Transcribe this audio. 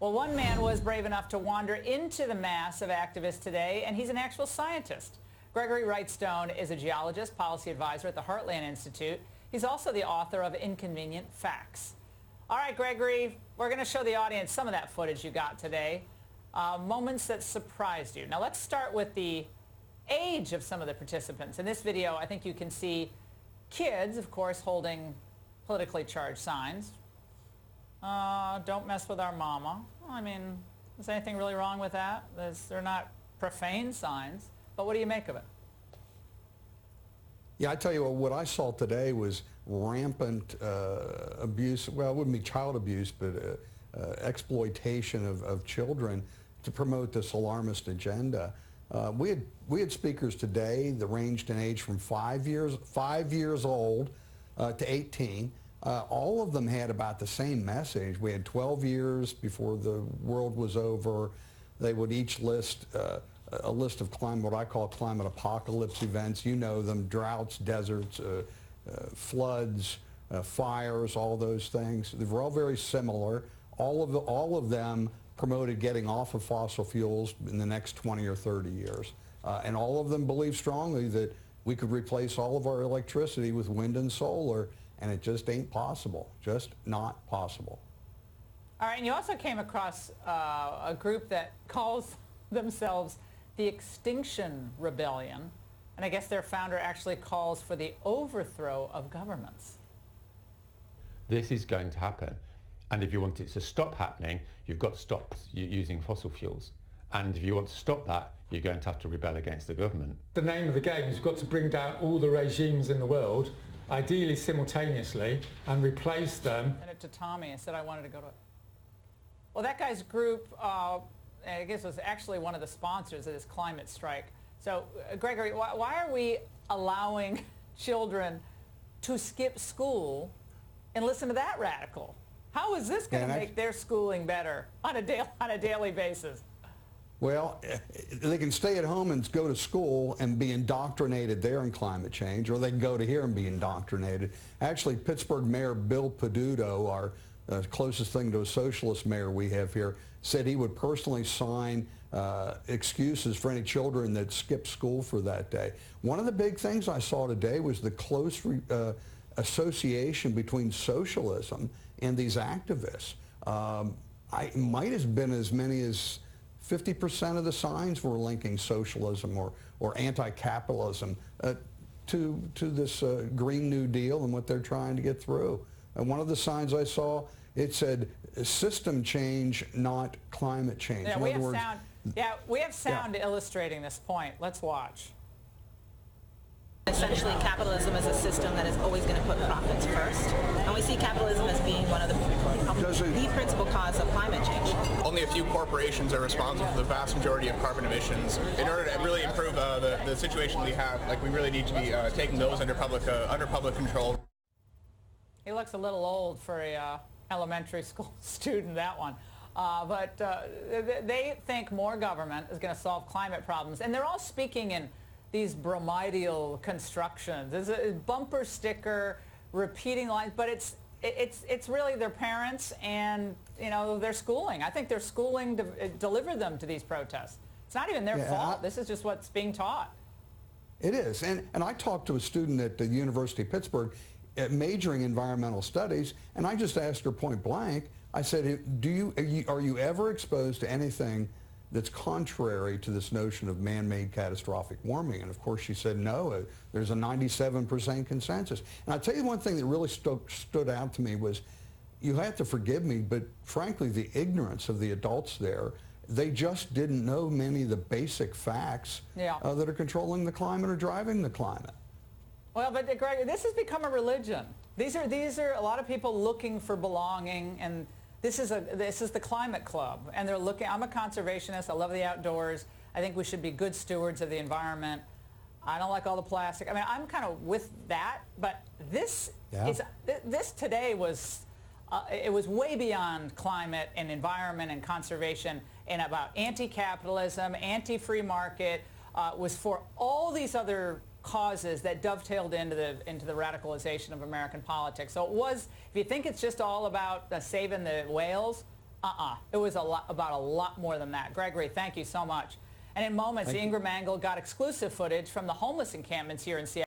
Well, one man was brave enough to wander into the mass of activists today, and he's an actual scientist. Gregory Wrightstone is a geologist, policy advisor at the Heartland Institute. He's also the author of Inconvenient Facts. All right, Gregory, we're going to show the audience some of that footage you got today, moments that surprised you. Now, let's start with the age of some of the participants. In this video, I think you can see kids, of course, holding politically charged signs. Don't mess with our mama. I mean, is anything really wrong with that? They're not profane signs, but what do you make of it? Yeah, I tell you what I saw today was rampant abuse. Well, it wouldn't be child abuse, but exploitation of children to promote this alarmist agenda. We had speakers today that ranged in age from 5 years old to 18. All of them had about the same message. We had 12 years before the world was over. They would each list a list of what I call climate apocalypse events. You know them: droughts, deserts, floods, fires, all those things. They were all very similar. All of them promoted getting off of fossil fuels in the next 20 or 30 years. And all of them believed strongly that we could replace all of our electricity with wind and solar, and it just ain't possible. Just not possible. All right, and you also came across a group that calls themselves the Extinction Rebellion, and I guess their founder actually calls for the overthrow of governments. This is going to happen, and if you want it to stop happening, you've got to stop using fossil fuels. And if you want to stop that, you're going to have to rebel against the government. The name of the game is you've got to bring down all the regimes in the world, ideally simultaneously, and replace them. And it to Tommy, I said I wanted to go to it. Well, that guy's group, I guess, was actually one of the sponsors of this climate strike. So, Gregory, why are we allowing children to skip school and listen to that radical? How is this going to make their schooling better on a daily basis? Well, they can stay at home and go to school and be indoctrinated there in climate change, or they can go to here and be indoctrinated. Actually, Pittsburgh Mayor Bill Peduto, our closest thing to a socialist mayor we have here, said he would personally sign excuses for any children that skip school for that day. One of the big things I saw today was the close association between socialism and these activists. It might have been as many as 50% of the signs were linking socialism or anti-capitalism to this Green New Deal and what they're trying to get through. And one of the signs I saw, it said system change, not climate change. Yeah, we have sound illustrating this point. Let's watch. Essentially, capitalism is a system that is always going to put profits first. And we see capitalism as being one of the principal cause of climate change. Only a few corporations are responsible for the vast majority of carbon emissions. In order to really improve the situation we have, we really need to be taking those under public control. He looks a little old for a elementary school student, that one. But they think more government is going to solve climate problems. And they're all speaking in these bromidal constructions. It's a bumper sticker, repeating lines, but it's really their parents and, you know, their schooling. I think their schooling delivered them to these protests. It's not even their fault. This is just what's being taught. It is. And I talked to a student at the University of Pittsburgh majoring in environmental studies, and I just asked her point blank, I said, are you ever exposed to anything that's contrary to this notion of man-made catastrophic warming? And of course she said no. There's a 97% consensus. And I'll tell you one thing that really stood out to me was, you have to forgive me, but frankly the ignorance of the adults there. They just didn't know many of the basic facts that are controlling the climate or driving the climate. Well, but Greg, this has become a religion. These are a lot of people looking for belonging, and this is the climate club, and they're looking. I'm a conservationist. I love the outdoors. I think we should be good stewards of the environment. I don't like all the plastic. I mean, I'm kind of with that, but this today was it was way beyond climate and environment and conservation, and about anti-capitalism, anti-free market. Was for all these other causes that dovetailed into the radicalization of American politics. So it was, if you think it's just all about saving the whales, It was about a lot more than that. Gregory, thank you so much. And in moments, the Ingraham angle got exclusive footage from the homeless encampments here in Seattle.